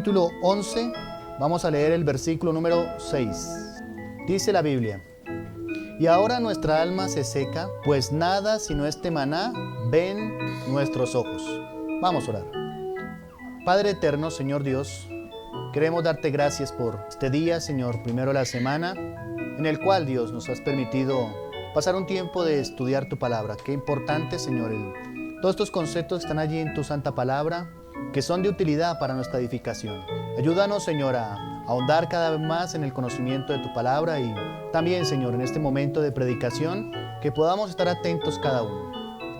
capítulo 11, vamos a leer el versículo número 6. Dice la Biblia: y ahora nuestra alma se seca, pues nada sino este maná ven nuestros ojos. Vamos a orar. Padre eterno, Señor Dios, queremos darte gracias por este día, Señor, primero de la semana, en el cual, Dios, nos has permitido pasar un tiempo de estudiar tu palabra. Qué importante, Señor, todos estos conceptos están allí en tu santa palabra, que son de utilidad para nuestra edificación. Ayúdanos, Señor, a ahondar cada vez más en el conocimiento de tu palabra y también, Señor, en este momento de predicación, que podamos estar atentos cada uno.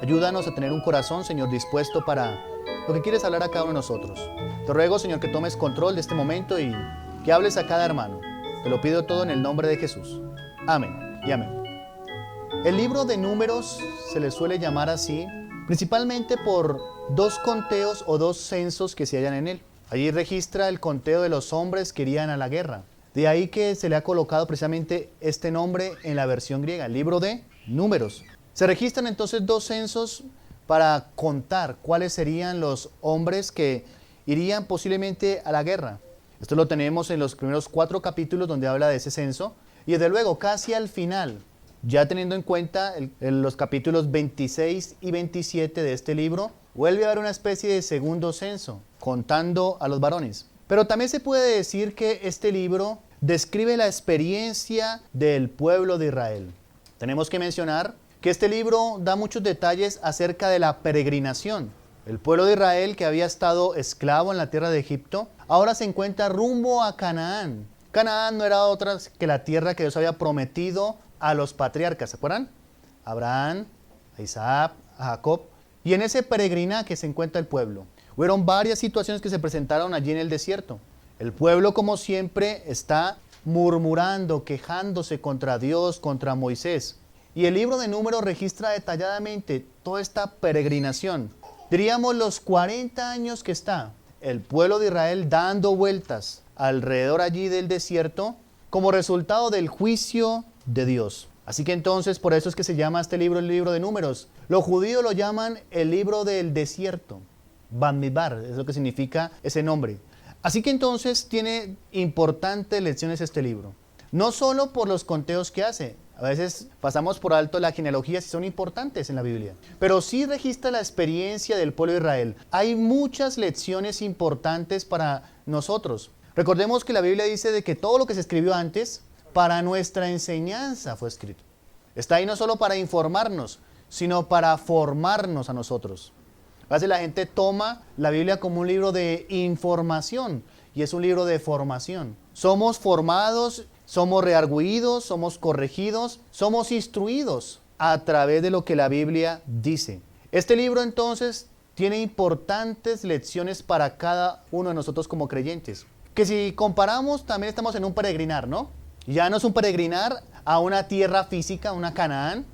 Ayúdanos a tener un corazón, Señor, dispuesto para lo que quieres hablar a cada uno de nosotros. Te ruego, Señor, que tomes control de este momento y que hables a cada hermano. Te lo pido todo en el nombre de Jesús. Amén y amén. El libro de Números se le suele llamar así, principalmente por dos conteos o dos censos que se hallan en él. Allí registra el conteo de los hombres que irían a la guerra. De ahí que se le ha colocado precisamente este nombre en la versión griega, el libro de Números. Se registran entonces dos censos para contar cuáles serían los hombres que irían posiblemente a la guerra. Esto lo tenemos en los primeros 4 capítulos donde habla de ese censo. Y desde luego, casi al final, ya teniendo en cuenta los capítulos 26 y 27 de este libro, vuelve a haber una especie de segundo censo, contando a los varones. Pero también se puede decir que este libro describe la experiencia del pueblo de Israel. Tenemos que mencionar que este libro da muchos detalles acerca de la peregrinación. El pueblo de Israel, que había estado esclavo en la tierra de Egipto, ahora se encuentra rumbo a Canaán. Canaán no era otra que la tierra que Dios había prometido a los patriarcas, ¿se acuerdan? A Abraham, a Isaac, a Jacob. Y en ese peregrinaje se encuentra el pueblo. Hubieron varias situaciones que se presentaron allí en el desierto. El pueblo, como siempre, está murmurando, quejándose contra Dios, contra Moisés. Y el libro de Números registra detalladamente toda esta peregrinación. Diríamos los 40 años que está el pueblo de Israel dando vueltas alrededor allí del desierto como resultado del juicio de Dios. Así que entonces por eso es que se llama este libro el libro de Números. Los judíos lo llaman el libro del desierto. Bamidbar es lo que significa ese nombre. Así que entonces tiene importantes lecciones este libro. No solo por los conteos que hace. A veces pasamos por alto las genealogías y son importantes en la Biblia. Pero sí registra la experiencia del pueblo de Israel. Hay muchas lecciones importantes para nosotros. Recordemos que la Biblia dice de que todo lo que se escribió antes, para nuestra enseñanza fue escrito. Está ahí no solo para informarnos, sino para formarnos a nosotros. A veces la gente toma la Biblia como un libro de información y es un libro de formación. Somos formados, somos reargüidos, somos corregidos, somos instruidos a través de lo que la Biblia dice. Este libro entonces tiene importantes lecciones para cada uno de nosotros como creyentes. Que si comparamos, también estamos en un peregrinar, ¿no? Ya no es un peregrinar a una tierra física, una Canaán,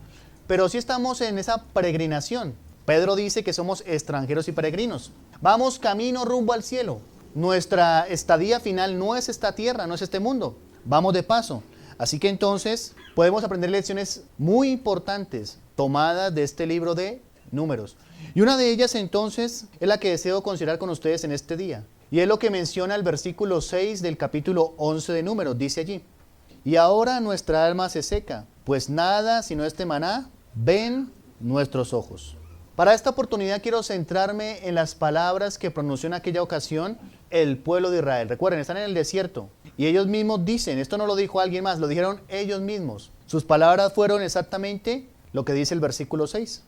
pero sí estamos en esa peregrinación. Pedro dice que somos extranjeros y peregrinos. Vamos camino rumbo al cielo. Nuestra estadía final no es esta tierra, no es este mundo. Vamos de paso. Así que entonces podemos aprender lecciones muy importantes tomadas de este libro de Números. Y una de ellas entonces es la que deseo considerar con ustedes en este día. Y es lo que menciona el versículo 6 del capítulo 11 de Números. Dice allí: y ahora nuestra alma se seca, pues nada sino este maná ven nuestros ojos. Para esta oportunidad quiero centrarme en las palabras que pronunció en aquella ocasión el pueblo de Israel. Recuerden, están en el desierto y ellos mismos dicen, esto no lo dijo alguien más, lo dijeron ellos mismos. Sus palabras fueron exactamente lo que dice el versículo 6.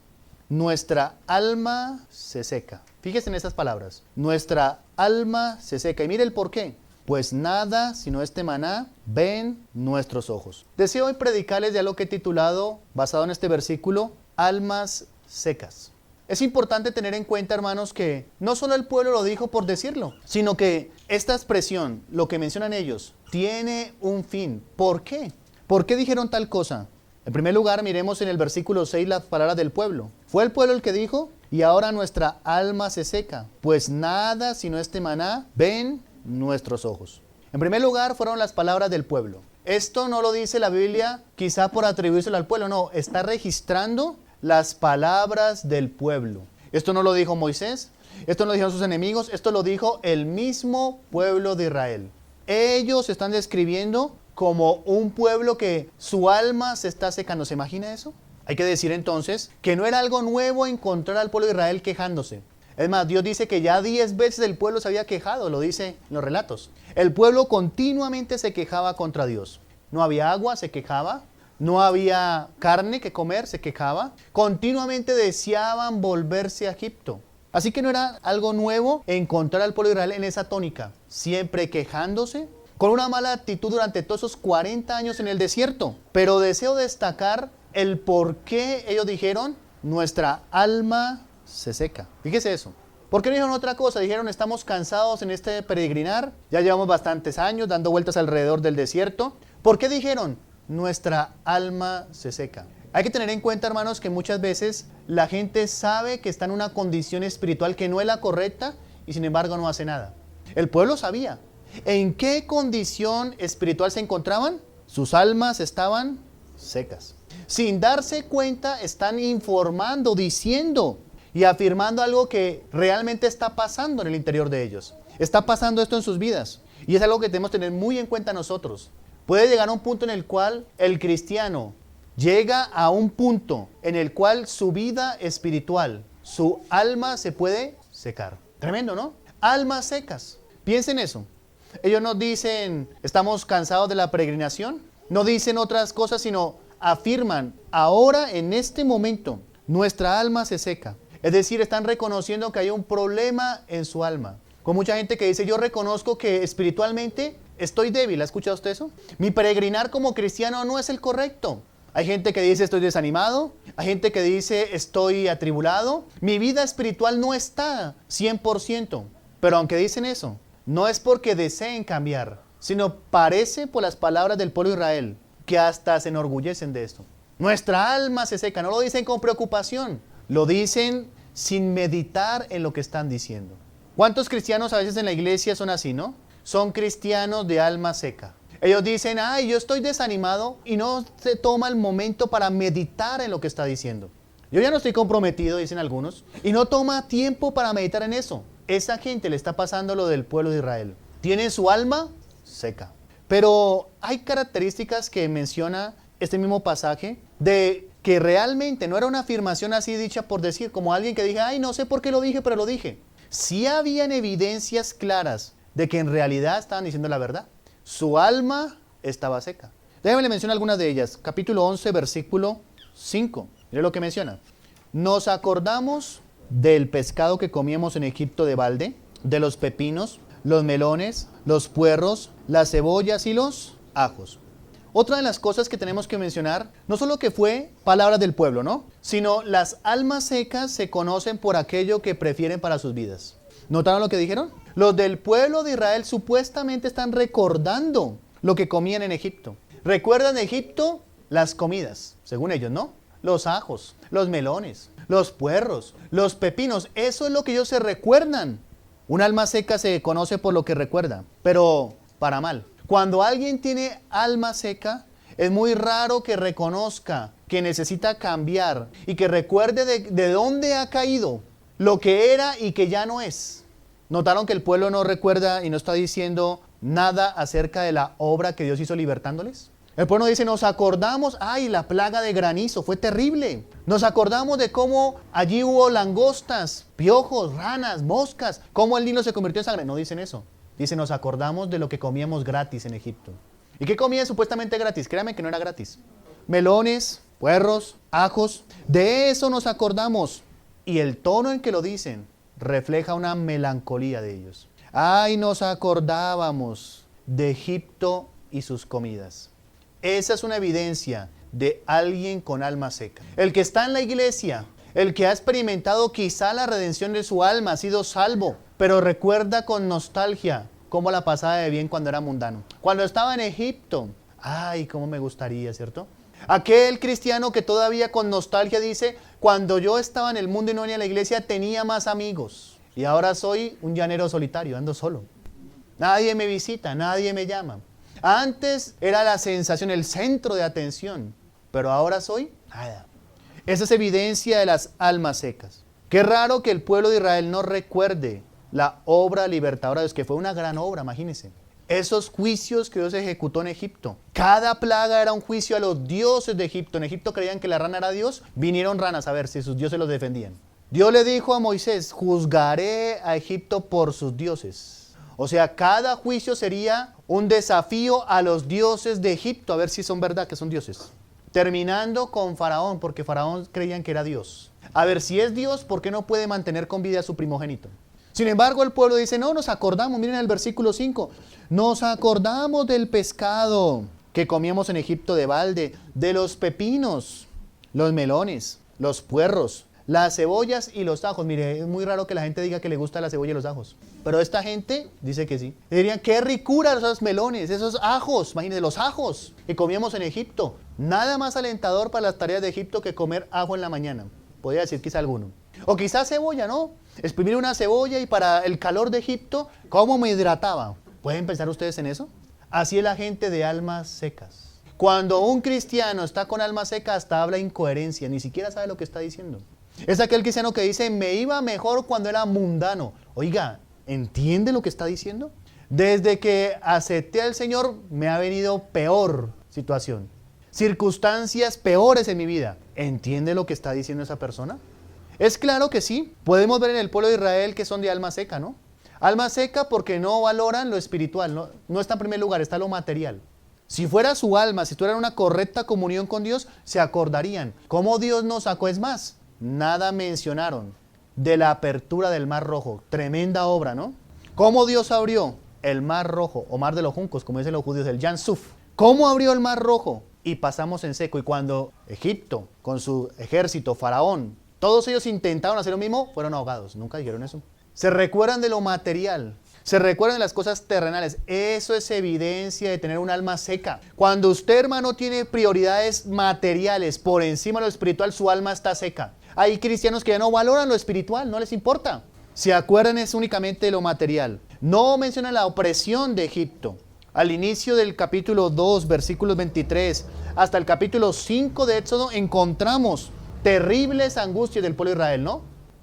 Nuestra alma se seca. Fíjense en estas palabras. Nuestra alma se seca. Y mire el por qué. Pues nada sino este maná ven nuestros ojos. Deseo hoy predicarles de algo que he titulado, basado en este versículo, almas secas. Es importante tener en cuenta, hermanos, que no solo el pueblo lo dijo por decirlo, sino que esta expresión, lo que mencionan ellos, tiene un fin. ¿Por qué? ¿Por qué dijeron tal cosa? En primer lugar, miremos en el versículo 6 las palabras del pueblo. Fue el pueblo el que dijo: y ahora nuestra alma se seca, pues nada sino este maná ven nuestros ojos. En primer lugar, fueron las palabras del pueblo. Esto no lo dice la Biblia quizá por atribuírselo al pueblo, no, está registrando las palabras del pueblo. Esto no lo dijo Moisés, Esto no lo dijeron sus enemigos, esto lo dijo el mismo pueblo de Israel. Ellos se están describiendo como un pueblo que su alma se está secando. ¿Se imagina eso? Hay que decir entonces que no era algo nuevo encontrar al pueblo de Israel quejándose. Es más, Dios dice que ya 10 veces el pueblo se había quejado, lo dice en los relatos. El pueblo continuamente se quejaba contra Dios. No había agua, se quejaba. No había carne que comer, se quejaba. Continuamente deseaban volverse a Egipto. Así que no era algo nuevo encontrar al pueblo de Israel en esa tónica. Siempre quejándose, con una mala actitud durante todos esos 40 años en el desierto. Pero deseo destacar el por qué ellos dijeron, nuestra alma se seca. Fíjese eso. ¿Por qué no dijeron otra cosa? Dijeron, estamos cansados en este peregrinar. Ya llevamos bastantes años dando vueltas alrededor del desierto. ¿Por qué dijeron, nuestra alma se seca? Hay que tener en cuenta, hermanos, que muchas veces la gente sabe que está en una condición espiritual que no es la correcta y sin embargo no hace nada. El pueblo sabía. ¿En qué condición espiritual se encontraban? Sus almas estaban secas. Sin darse cuenta, están informando, diciendo y afirmando algo que realmente está pasando en el interior de ellos. Está pasando esto en sus vidas. Y es algo que debemos tener muy en cuenta nosotros. Puede llegar a un punto en el cual el cristiano llega a un punto en el cual su vida espiritual, su alma se puede secar. Tremendo, ¿no? Almas secas. Piensen eso. Ellos no dicen, estamos cansados de la peregrinación. No dicen otras cosas, sino afirman, ahora en este momento, nuestra alma se seca. Es decir, están reconociendo que hay un problema en su alma. Con mucha gente que dice, yo reconozco que espiritualmente estoy débil. ¿Ha escuchado usted eso? Mi peregrinar como cristiano no es el correcto. Hay gente que dice, estoy desanimado. Hay gente que dice, estoy atribulado. Mi vida espiritual no está 100%. Pero aunque dicen eso, no es porque deseen cambiar, sino parece por las palabras del pueblo de Israel, que hasta se enorgullecen de esto. Nuestra alma se seca. No lo dicen con preocupación. Lo dicen sin meditar en lo que están diciendo. ¿Cuántos cristianos a veces en la iglesia son así, no? Son cristianos de alma seca. Ellos dicen, ay, yo estoy desanimado, y no se toma el momento para meditar en lo que está diciendo. Yo ya no estoy comprometido, dicen algunos, y no toma tiempo para meditar en eso. Esa gente le está pasando lo del pueblo de Israel. Tiene su alma seca. Pero hay características que menciona este mismo pasaje de que realmente no era una afirmación así dicha por decir, como alguien que diga, ay, no sé por qué lo dije, pero lo dije. Sí habían evidencias claras de que en realidad estaban diciendo la verdad. Su alma estaba seca. Déjame mencionar algunas de ellas. Capítulo 11, versículo 5. Mire lo que menciona. Nos acordamos del pescado que comíamos en Egipto de balde, de los pepinos, los melones, los puerros, las cebollas y los ajos. Otra de las cosas que tenemos que mencionar, no solo que fue palabra del pueblo, ¿no? Sino las almas secas se conocen por aquello que prefieren para sus vidas. ¿Notaron lo que dijeron? Los del pueblo de Israel supuestamente están recordando lo que comían en Egipto. ¿Recuerdan de Egipto? Las comidas, según ellos, ¿no? Los ajos, los melones, los puerros, los pepinos. Eso es lo que ellos se recuerdan. Un alma seca se conoce por lo que recuerda, pero para mal. Cuando alguien tiene alma seca, es muy raro que reconozca que necesita cambiar y que recuerde de dónde ha caído, lo que era y que ya no es. ¿Notaron que el pueblo no recuerda y no está diciendo nada acerca de la obra que Dios hizo libertándoles? El pueblo dice, nos acordamos, ay, la plaga de granizo, fue terrible. Nos acordamos de cómo allí hubo langostas, piojos, ranas, moscas, cómo el Nilo se convirtió en sangre. No dicen eso. Dice, nos acordamos de lo que comíamos gratis en Egipto. ¿Y qué comían supuestamente gratis? Créanme que no era gratis. Melones, puerros, ajos. De eso nos acordamos. Y el tono en que lo dicen refleja una melancolía de ellos. Ay, nos acordábamos de Egipto y sus comidas. Esa es una evidencia de alguien con alma seca. El que está en la iglesia, el que ha experimentado quizá la redención de su alma, ha sido salvo, pero recuerda con nostalgia cómo la pasaba de bien cuando era mundano. Cuando estaba en Egipto, ay, cómo me gustaría, ¿cierto? Aquel cristiano que todavía con nostalgia dice, cuando yo estaba en el mundo y no venía a la iglesia, tenía más amigos. Y ahora soy un llanero solitario, ando solo. Nadie me visita, nadie me llama. Antes era la sensación, el centro de atención, pero ahora soy nada. Esa es evidencia de las almas secas. Qué raro que el pueblo de Israel no recuerde la obra libertadora de Dios, que fue una gran obra, imagínense. Esos juicios que Dios ejecutó en Egipto. Cada plaga era un juicio a los dioses de Egipto. En Egipto creían que la rana era Dios. Vinieron ranas a ver si sus dioses los defendían. Dios le dijo a Moisés, juzgaré a Egipto por sus dioses. O sea, cada juicio sería un desafío a los dioses de Egipto, a ver si son verdad que son dioses. Terminando con Faraón, porque Faraón creían que era Dios. A ver, si es Dios, ¿por qué no puede mantener con vida a su primogénito? Sin embargo, el pueblo dice, no, nos acordamos, miren el versículo 5, nos acordamos del pescado que comíamos en Egipto de balde, de los pepinos, los melones, los puerros, las cebollas y los ajos. Mire, es muy raro que la gente diga que le gusta la cebolla y los ajos, pero esta gente dice que sí. Dirían, qué ricura esos melones, esos ajos, imagínense los ajos que comíamos en Egipto. Nada más alentador para las tareas de Egipto que comer ajo en la mañana, podría decir quizá alguno. O quizás cebolla, ¿no? Exprimir una cebolla y para el calor de Egipto, ¿cómo me hidrataba? ¿Pueden pensar ustedes en eso? Así es la gente de almas secas. Cuando un cristiano está con alma seca, hasta habla incoherencia, ni siquiera sabe lo que está diciendo. Es aquel cristiano que dice, me iba mejor cuando era mundano. Oiga, ¿entiende lo que está diciendo? Desde que acepté al Señor, me ha venido peor situación. Circunstancias peores en mi vida. ¿Entiende lo que está diciendo esa persona? Es claro que sí. Podemos ver en el pueblo de Israel que son de alma seca, ¿no? Alma seca porque no valoran lo espiritual, no está en primer lugar, está lo material. Si fuera su alma, si tuvieran una correcta comunión con Dios, se acordarían. ¿Cómo Dios nos sacó? Es más, nada mencionaron de la apertura del Mar Rojo. Tremenda obra, ¿no? ¿Cómo Dios abrió el Mar Rojo, o Mar de los Juncos, como dicen los judíos, el Yam Suf? ¿Cómo abrió el Mar Rojo? Y pasamos en seco. Y cuando Egipto, con su ejército, Faraón, todos ellos intentaron hacer lo mismo, fueron ahogados. Nunca dijeron eso. Se recuerdan de lo material. Se recuerdan de las cosas terrenales. Eso es evidencia de tener un alma seca. Cuando usted, hermano, tiene prioridades materiales por encima de lo espiritual, su alma está seca. Hay cristianos que ya no valoran lo espiritual, no les importa. Se acuerdan es únicamente de lo material. No mencionan la opresión de Egipto. Al inicio del capítulo 2, versículos 23, hasta el capítulo 5 de Éxodo, encontramos terribles angustias del pueblo de Israel, ¿no?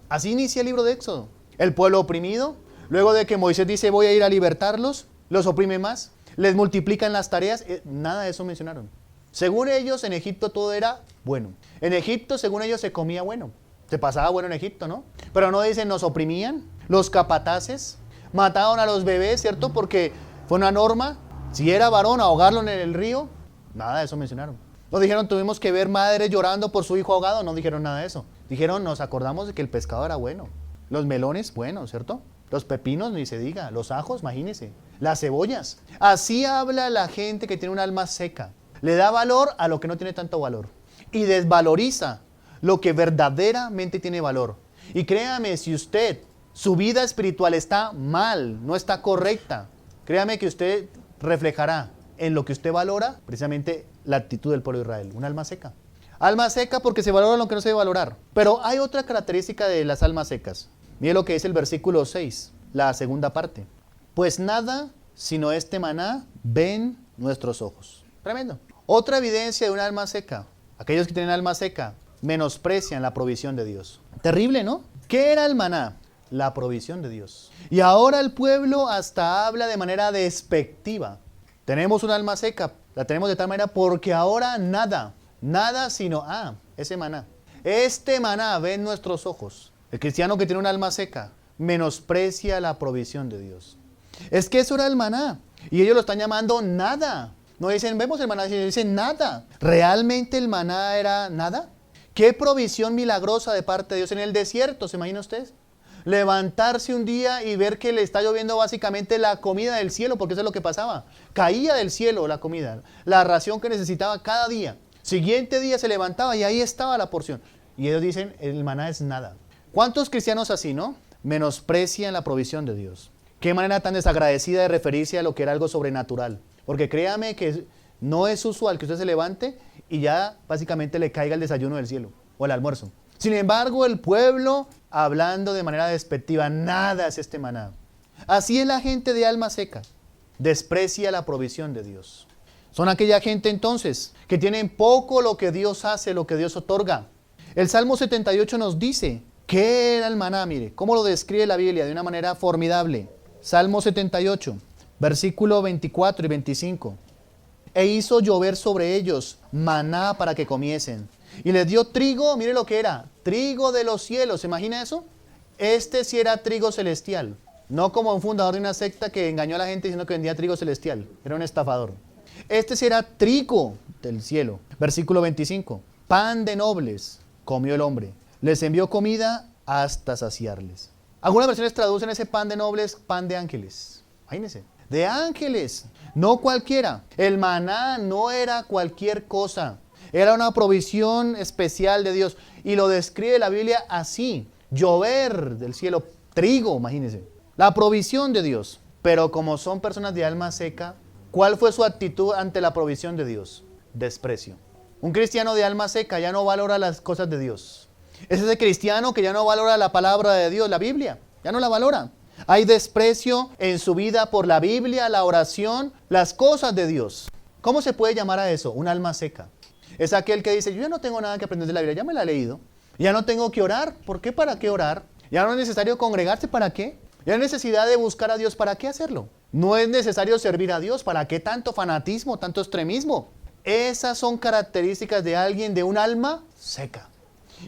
Así inicia el libro de Éxodo. El pueblo oprimido, luego de que Moisés dice voy a ir a libertarlos, los oprime más, les multiplican las tareas, nada de eso mencionaron. Según ellos, en Egipto todo era bueno. En Egipto, según ellos, se comía bueno. Se pasaba bueno en Egipto, ¿no? Pero no dicen, nos oprimían, los capataces, mataron a los bebés, ¿cierto? Porque fue una norma, si era varón, ahogarlo en el río, nada de eso mencionaron. No dijeron, tuvimos que ver madres llorando por su hijo ahogado, no dijeron nada de eso. Dijeron, nos acordamos de que el pescado era bueno. Los melones, bueno, ¿cierto? Los pepinos, ni se diga. Los ajos, imagínense. Las cebollas. Así habla la gente que tiene un alma seca. Le da valor a lo que no tiene tanto valor. Y desvaloriza lo que verdaderamente tiene valor. Y créame, si usted, su vida espiritual está mal, no está correcta, créame que usted reflejará en lo que usted valora, precisamente la actitud del pueblo de Israel. Un alma seca. Alma seca porque se valora lo que no se debe valorar. Pero hay otra característica de las almas secas. Mire lo que dice el versículo 6, la segunda parte. Pues nada, sino este maná, ven nuestros ojos. Tremendo. Otra evidencia de un alma seca. Aquellos que tienen alma seca menosprecian la provisión de Dios. Terrible, ¿no? ¿Qué era el maná? La provisión de Dios. Y ahora el pueblo hasta habla de manera despectiva. Tenemos un alma seca, la tenemos de tal manera porque ahora nada sino, ese maná. Este maná ven nuestros ojos. El cristiano que tiene un alma seca menosprecia la provisión de Dios. Es que eso era el maná. Y ellos lo están llamando nada. No dicen, vemos el maná, dicen nada. ¿Realmente el maná era nada? ¿Qué provisión milagrosa de parte de Dios en el desierto? ¿Se imagina usted? Levantarse un día y ver que le está lloviendo básicamente la comida del cielo, porque eso es lo que pasaba. Caía del cielo la comida, la ración que necesitaba cada día. Siguiente día se levantaba y ahí estaba la porción. Y ellos dicen, el maná es nada. ¿Cuántos cristianos así, no? Menosprecian la provisión de Dios. Qué manera tan desagradecida de referirse a lo que era algo sobrenatural. Porque créame que no es usual que usted se levante y ya básicamente le caiga el desayuno del cielo o el almuerzo. Sin embargo, el pueblo, hablando de manera despectiva, nada es este maná. Así es la gente de alma seca. Desprecia la provisión de Dios. Son aquella gente entonces que tienen poco lo que Dios hace, lo que Dios otorga. El Salmo 78 nos dice ¿Qué era el maná? Mire, cómo lo describe la Biblia de una manera formidable. Salmo 78, versículo 24 y 25. E hizo llover sobre ellos maná para que comiesen. Y les dio trigo, mire lo que era, trigo de los cielos. ¿Se imagina eso? Este sí era trigo celestial. No como un fundador de una secta que engañó a la gente diciendo que vendía trigo celestial. Era un estafador. Este sí era trigo del cielo. Versículo 25. Pan de nobles comió el hombre. Les envió comida hasta saciarles. Algunas versiones traducen ese pan de nobles, pan de ángeles. Imagínense. De ángeles. No cualquiera. El maná no era cualquier cosa. Era una provisión especial de Dios. Y lo describe la Biblia así. Llover del cielo. Trigo, imagínense. La provisión de Dios. Pero como son personas de alma seca, ¿cuál fue su actitud ante la provisión de Dios? Desprecio. Un cristiano de alma seca ya no valora las cosas de Dios. Es ese cristiano que ya no valora la palabra de Dios, la Biblia. Ya no la valora. Hay desprecio en su vida por la Biblia, la oración, las cosas de Dios. ¿Cómo se puede llamar a eso? Un alma seca. Es aquel que dice, yo ya no tengo nada que aprender de la Biblia, ya me la he leído. Ya no tengo que orar. ¿Por qué? ¿Para qué orar? Ya no es necesario congregarse. ¿Para qué? Ya no hay necesidad de buscar a Dios. ¿Para qué hacerlo? No es necesario servir a Dios. ¿Para qué tanto fanatismo, tanto extremismo? Esas son características de alguien de un alma seca.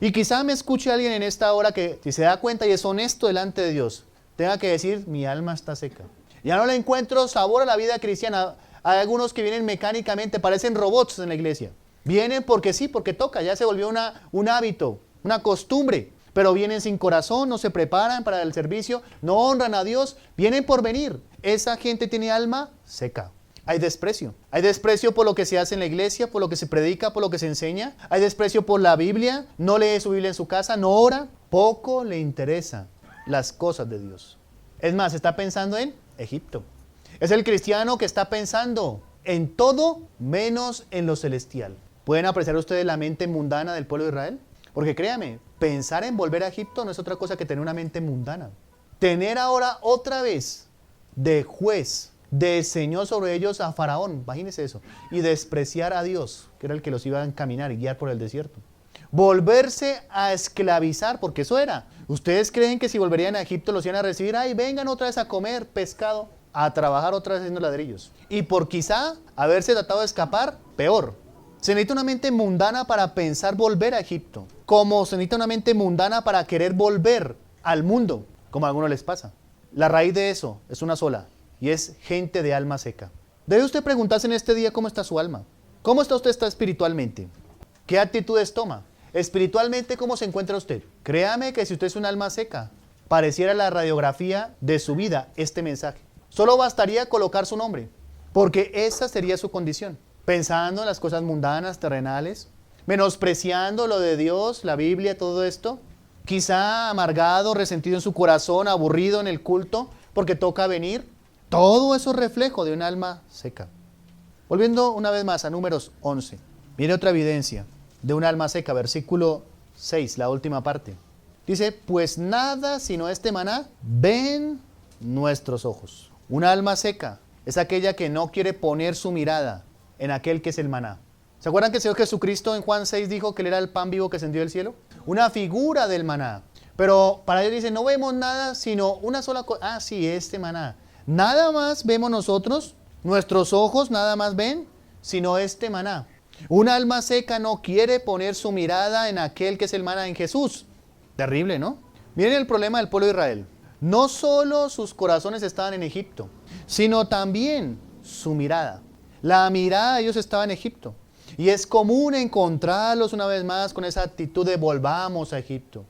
Y quizá me escuche alguien en esta hora que, si se da cuenta y es honesto delante de Dios, tenga que decir, mi alma está seca. Ya no le encuentro sabor a la vida cristiana. Hay algunos que vienen mecánicamente, parecen robots en la iglesia. Vienen porque sí, porque toca, ya se volvió un hábito, una costumbre. Pero vienen sin corazón, no se preparan para el servicio, no honran a Dios, vienen por venir. Esa gente tiene alma seca. Hay desprecio. Hay desprecio por lo que se hace en la iglesia, por lo que se predica, por lo que se enseña. Hay desprecio por la Biblia. No lee su Biblia en su casa, no ora. Poco le interesa las cosas de Dios. Es más, está pensando en Egipto. Es el cristiano que está pensando en todo menos en lo celestial. ¿Pueden apreciar ustedes la mente mundana del pueblo de Israel? Porque créame, pensar en volver a Egipto no es otra cosa que tener una mente mundana. Tener ahora otra vez de juez, de señor sobre ellos a Faraón, imagínense eso, y despreciar a Dios, que era el que los iba a encaminar y guiar por el desierto. Volverse a esclavizar, porque eso era. ¿Ustedes creen que si volverían a Egipto los iban a recibir? Ay, vengan otra vez a comer pescado, a trabajar otra vez haciendo ladrillos. Y por quizá haberse tratado de escapar, peor. Se necesita una mente mundana para pensar volver a Egipto, como se necesita una mente mundana para querer volver al mundo, como a algunos les pasa. La raíz de eso es una sola, y es gente de alma seca. Debe usted preguntarse en este día cómo está su alma. ¿Cómo está usted espiritualmente? ¿Qué actitudes toma? Espiritualmente, ¿cómo se encuentra usted? Créame que si usted es un alma seca, pareciera la radiografía de su vida este mensaje. Solo bastaría colocar su nombre, porque esa sería su condición. Pensando en las cosas mundanas, terrenales, menospreciando lo de Dios, la Biblia, todo esto. Quizá amargado, resentido en su corazón, aburrido en el culto, porque toca venir. Todo eso es reflejo de un alma seca. Volviendo una vez más a Números 11. Mire otra evidencia de un alma seca, versículo 6, la última parte. Dice, pues nada sino este maná ven nuestros ojos. Un alma seca es aquella que no quiere poner su mirada en aquel que es el maná. ¿Se acuerdan que el Señor Jesucristo en Juan 6 dijo que Él era el pan vivo que descendió del cielo? Una figura del maná. Pero para ellos dicen, no vemos nada sino una sola cosa. Ah, sí, este maná. Nada más vemos nosotros, nuestros ojos nada más ven, sino este maná. Un alma seca no quiere poner su mirada en aquel que es el maná, en Jesús. Terrible, ¿no? Miren el problema del pueblo de Israel. No solo sus corazones estaban en Egipto, sino también su mirada. La mirada de ellos estaba en Egipto. Y es común encontrarlos una vez más con esa actitud de volvamos a Egipto.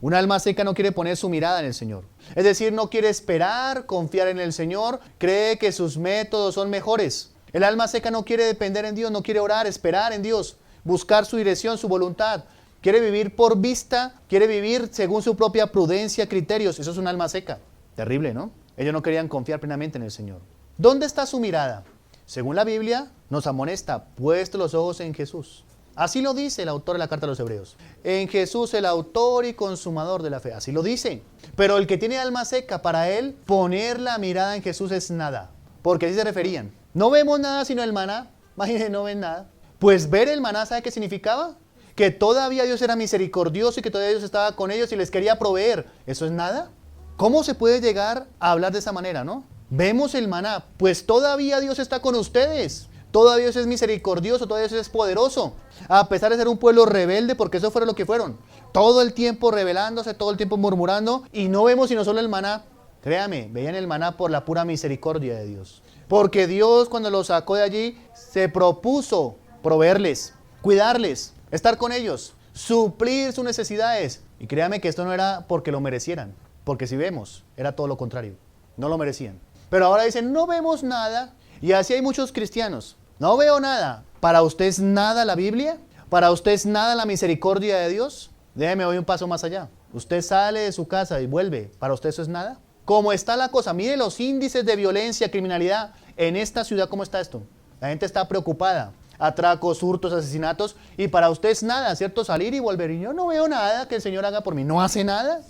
Un alma seca no quiere poner su mirada en el Señor. Es decir, no quiere esperar, confiar en el Señor, cree que sus métodos son mejores. El alma seca no quiere depender en Dios, no quiere orar, esperar en Dios, buscar su dirección, su voluntad. Quiere vivir por vista, quiere vivir según su propia prudencia, criterios. Eso es un alma seca. Terrible, ¿no? Ellos no querían confiar plenamente en el Señor. ¿Dónde está su mirada? Según la Biblia, nos amonesta, puesto los ojos en Jesús. Así lo dice el autor de la carta a los Hebreos. En Jesús, el autor y consumador de la fe. Así lo dice. Pero el que tiene alma seca, para él, poner la mirada en Jesús es nada. Porque así se referían. No vemos nada sino el maná. Imagínense, no ven nada. Pues ver el maná, ¿sabe qué significaba? que todavía Dios era misericordioso y que todavía Dios estaba con ellos y les quería proveer. ¿Eso es nada? ¿Cómo se puede llegar a hablar de esa manera, no? Vemos el maná, pues todavía Dios está con ustedes. Todavía Dios es misericordioso, todavía Dios es poderoso. A pesar de ser un pueblo rebelde, porque eso fue lo que fueron. Todo el tiempo rebelándose, todo el tiempo murmurando, y no vemos sino solo el maná. Créame, veían el maná por la pura misericordia de Dios. Porque Dios, cuando los sacó de allí, se propuso proveerles, cuidarles, estar con ellos, suplir sus necesidades. Y créame que esto no era porque lo merecieran, porque si vemos, era todo lo contrario. No lo merecían. Pero ahora dicen, no vemos nada. Y así hay muchos cristianos. No veo nada. ¿Para usted es nada la Biblia? ¿Para usted es nada la misericordia de Dios? Déjeme voy un paso más allá. Usted sale de su casa y vuelve. ¿Para usted eso es nada? ¿Cómo está la cosa? Mire los índices de violencia, criminalidad en esta ciudad. ¿Cómo está esto? La gente está preocupada. Atracos, hurtos, asesinatos. Y para usted es nada, ¿cierto? Salir y volver. Y yo no veo nada que el Señor haga por mí. ¿No hace nada?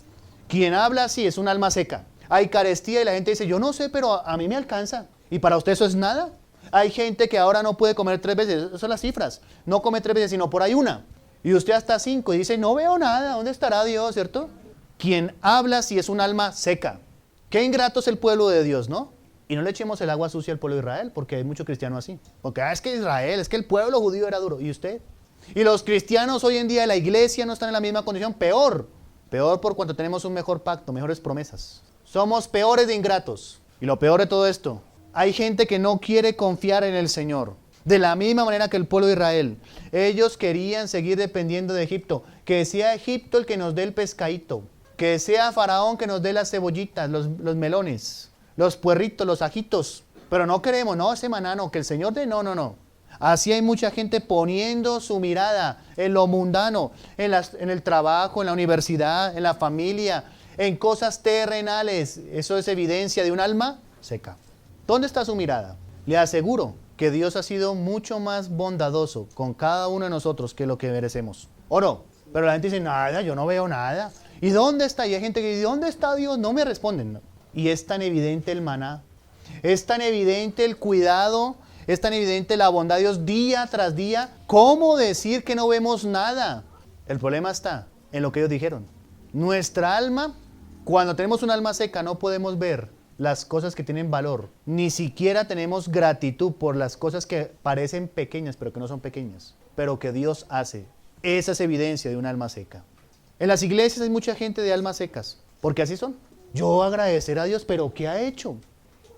Quien habla así es un alma seca. Hay carestía y la gente dice, yo no sé, pero a mí me alcanza. ¿Y para usted eso es nada? Hay gente que ahora no puede comer 3 veces. Esas son las cifras. No come 3 veces, sino por ahí una. Y usted hasta 5 y dice, no veo nada. ¿Dónde estará Dios, cierto? Quien habla así es un alma seca. Qué ingrato es el pueblo de Dios, ¿no? Y no le echemos el agua sucia al pueblo de Israel, porque hay muchos cristianos así. Porque es que Israel, es que el pueblo judío era duro. ¿Y usted? Y los cristianos hoy en día de la iglesia no están en la misma condición. Peor. Peor por cuanto tenemos un mejor pacto, mejores promesas. Somos peores de ingratos. Y lo peor de todo esto, hay gente que no quiere confiar en el Señor. De la misma manera que el pueblo de Israel. Ellos querían seguir dependiendo de Egipto. Que sea Egipto el que nos dé el pescadito. Que sea Faraón que nos dé las cebollitas, los melones, los puerritos, los ajitos. Pero no queremos, no, ese maná no, que el Señor dé, no, no, no. Así hay mucha gente poniendo su mirada en lo mundano, en el trabajo, en la universidad, en la familia, en cosas terrenales. Eso es evidencia de un alma seca. ¿Dónde está su mirada? Le aseguro que Dios ha sido mucho más bondadoso con cada uno de nosotros que lo que merecemos. ¿O no? Pero la gente dice, nada, yo no veo nada. ¿Y dónde está? Y hay gente que dice, ¿dónde está Dios? No me responden. Y es tan evidente el maná. Es tan evidente el cuidado. Es tan evidente la bondad de Dios día tras día. ¿Cómo decir que no vemos nada? El problema está en lo que ellos dijeron. Nuestra alma, cuando tenemos un alma seca, no podemos ver las cosas que tienen valor. Ni siquiera tenemos gratitud por las cosas que parecen pequeñas, pero que no son pequeñas. Pero que Dios hace. Esa es evidencia de un alma seca. En las iglesias hay mucha gente de almas secas, porque así son. Yo agradecer a Dios, pero ¿qué ha hecho?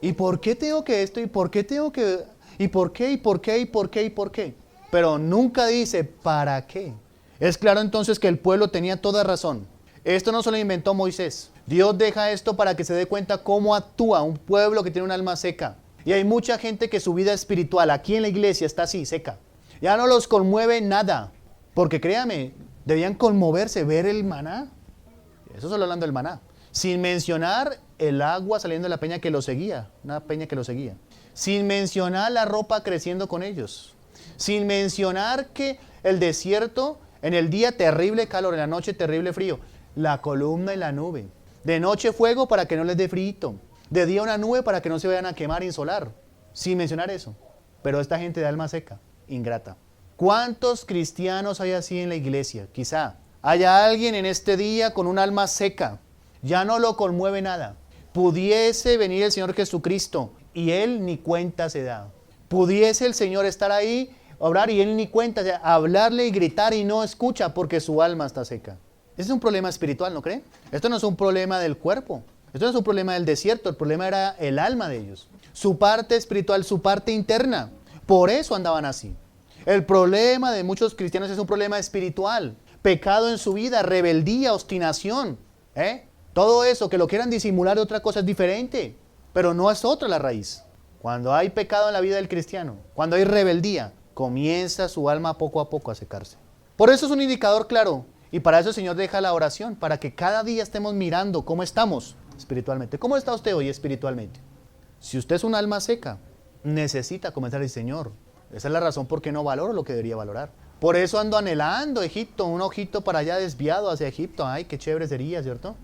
¿Y por qué tengo que esto? ¿Y por qué tengo que...? ¿Y por qué? ¿Y por qué? ¿Y por qué? ¿Y por qué? Pero nunca dice ¿para qué? Es claro entonces que el pueblo tenía toda razón. Esto no se lo inventó Moisés. Dios deja esto para que se dé cuenta cómo actúa un pueblo que tiene un alma seca. Y hay mucha gente que su vida espiritual aquí en la iglesia está así, seca. Ya no los conmueve nada. Porque créame, debían conmoverse, ver el maná. Eso solo hablando del maná. Sin mencionar el agua saliendo de la peña que lo seguía. Una peña que lo seguía. Sin mencionar la ropa creciendo con ellos. Sin mencionar que el desierto, en el día terrible calor, en la noche terrible frío. La columna y la nube. De noche fuego para que no les dé frío. De día una nube para que no se vayan a quemar e insolar. Sin mencionar eso. Pero esta gente de alma seca, ingrata. ¿Cuántos cristianos hay así en la iglesia? Quizá haya alguien en este día con un alma seca. Ya no lo conmueve nada. Pudiese venir el Señor Jesucristo y Él ni cuenta se da. Pudiese el Señor estar ahí, orar y Él ni cuenta se da. Hablarle y gritar y no escucha porque su alma está seca. Ese es un problema espiritual, ¿no creen? Esto no es un problema del cuerpo. Esto no es un problema del desierto. El problema era el alma de ellos. Su parte espiritual, su parte interna. Por eso andaban así. El problema de muchos cristianos es un problema espiritual. Pecado en su vida, rebeldía, obstinación. Todo eso, que lo quieran disimular de otra cosa es diferente. Pero no es otra la raíz. Cuando hay pecado en la vida del cristiano, cuando hay rebeldía, comienza su alma poco a poco a secarse. Por eso es un indicador claro. Y para eso el Señor deja la oración, para que cada día estemos mirando cómo estamos espiritualmente. ¿Cómo está usted hoy espiritualmente? Si usted es un alma seca, necesita comenzar el Señor. Esa es la razón por qué no valoro lo que debería valorar. Por eso ando anhelando Egipto, un ojito para allá desviado hacia Egipto. Ay, qué chévere sería, ¿cierto?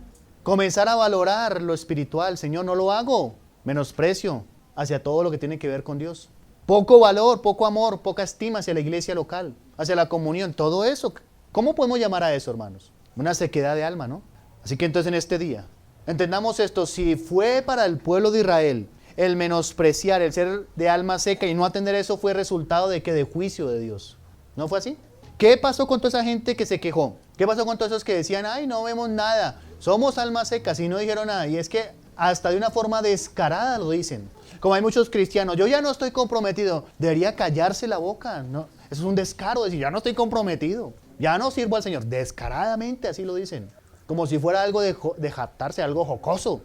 Comenzar a valorar lo espiritual. Señor, no lo hago. Menosprecio hacia todo lo que tiene que ver con Dios. Poco valor, poco amor, poca estima hacia la iglesia local, hacia la comunión. Todo eso ¿Cómo podemos llamar a eso, hermanos? Una sequedad de alma, ¿no? Así que entonces en este día, entendamos esto, si fue para el pueblo de Israel el menospreciar, el ser de alma seca y no atender eso fue resultado de que de juicio de Dios. ¿No fue así? ¿Qué pasó con toda esa gente que se quejó? ¿Qué pasó con todos esos que decían, ay, no vemos nada, somos almas secas y no dijeron nada? Y es que hasta de una forma descarada lo dicen. Como hay muchos cristianos, yo ya no estoy comprometido, debería callarse la boca, ¿no? Eso es un descaro, decir, ya no estoy comprometido, ya no sirvo al Señor. Descaradamente así lo dicen, como si fuera algo de jactarse, algo jocoso.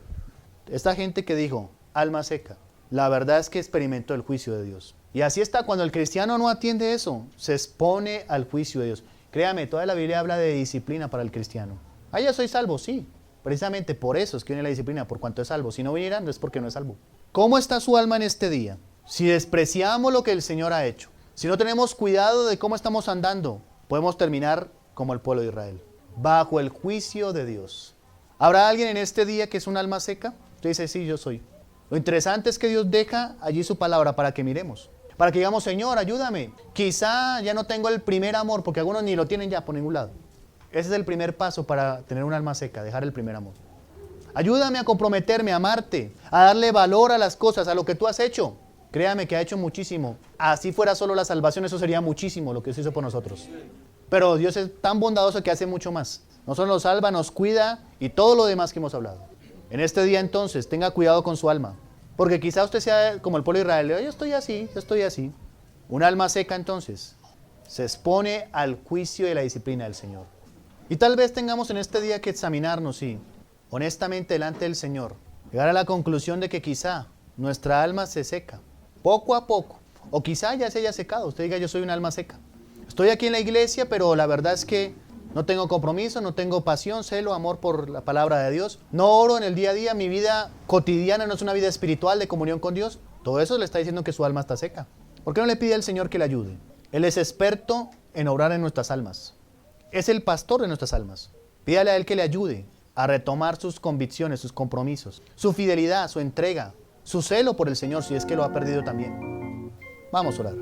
Esta gente que dijo, alma seca, la verdad es que experimentó el juicio de Dios. Y así está, cuando el cristiano no atiende eso, se expone al juicio de Dios. Créame, toda la Biblia habla de disciplina para el cristiano. Ah, ya soy salvo, sí. Precisamente por eso es que viene la disciplina, por cuanto es salvo. Si no viniera, no es porque no es salvo. ¿Cómo está su alma en este día? Si despreciamos lo que el Señor ha hecho, si no tenemos cuidado de cómo estamos andando, podemos terminar como el pueblo de Israel, bajo el juicio de Dios. ¿Habrá alguien en este día que es un alma seca? Usted dice, sí, yo soy. Lo interesante es que Dios deja allí su palabra para que miremos. Para que digamos, Señor, ayúdame. Quizá ya no tengo el primer amor, porque algunos ni lo tienen ya por ningún lado. Ese es el primer paso para tener un alma seca, dejar el primer amor. Ayúdame a comprometerme, a amarte, a darle valor a las cosas, a lo que tú has hecho. Créame que ha hecho muchísimo. Así fuera solo la salvación, eso sería muchísimo lo que Dios hizo por nosotros. Pero Dios es tan bondadoso que hace mucho más. No solo nos salva, nos cuida y todo lo demás que hemos hablado. En este día entonces, tenga cuidado con su alma. Porque quizá usted sea como el pueblo de Israel, yo estoy así. Un alma seca entonces se expone al juicio y la disciplina del Señor. Y tal vez tengamos en este día que examinarnos y honestamente delante del Señor, llegar a la conclusión de que quizá nuestra alma se seca, poco a poco, o quizá ya se haya secado, usted diga yo soy un alma seca. Estoy aquí en la iglesia, pero la verdad es que no tengo compromiso, no tengo pasión, celo, amor por la palabra de Dios. No oro en el día a día, mi vida cotidiana no es una vida espiritual de comunión con Dios. Todo eso le está diciendo que su alma está seca. ¿Por qué no le pide al Señor que le ayude? Él es experto en obrar en nuestras almas. Es el pastor de nuestras almas. Pídale a Él que le ayude a retomar sus convicciones, sus compromisos, su fidelidad, su entrega, su celo por el Señor, si es que lo ha perdido también. Vamos a orar.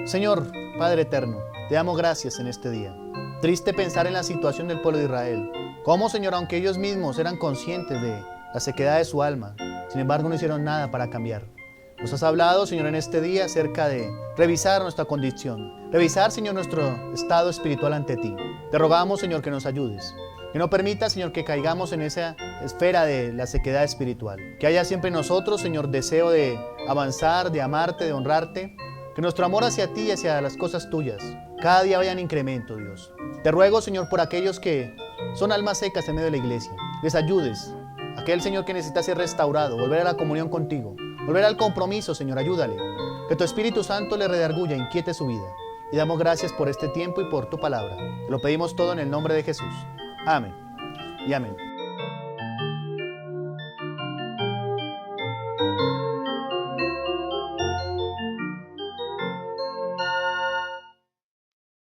Señor, Padre eterno, te damos gracias en este día. Triste pensar en la situación del pueblo de Israel. Cómo, Señor, aunque ellos mismos eran conscientes de la sequedad de su alma, sin embargo no hicieron nada para cambiar. Nos has hablado, Señor, en este día acerca de revisar nuestra condición. Revisar, Señor, nuestro estado espiritual ante ti. Te rogamos, Señor, que nos ayudes. Que no permita, Señor, que caigamos en esa esfera de la sequedad espiritual. Que haya siempre en nosotros, Señor, deseo de avanzar, de amarte, de honrarte. Que nuestro amor hacia ti y hacia las cosas tuyas cada día vaya en incremento, Dios. Te ruego, Señor, por aquellos que son almas secas en medio de la iglesia. Les ayudes. Aquel, Señor, que necesita ser restaurado, volver a la comunión contigo. Volver al compromiso, Señor, ayúdale. Que tu Espíritu Santo le redarguya, inquiete su vida. Y damos gracias por este tiempo y por tu palabra. Te lo pedimos todo en el nombre de Jesús. Amén y amén.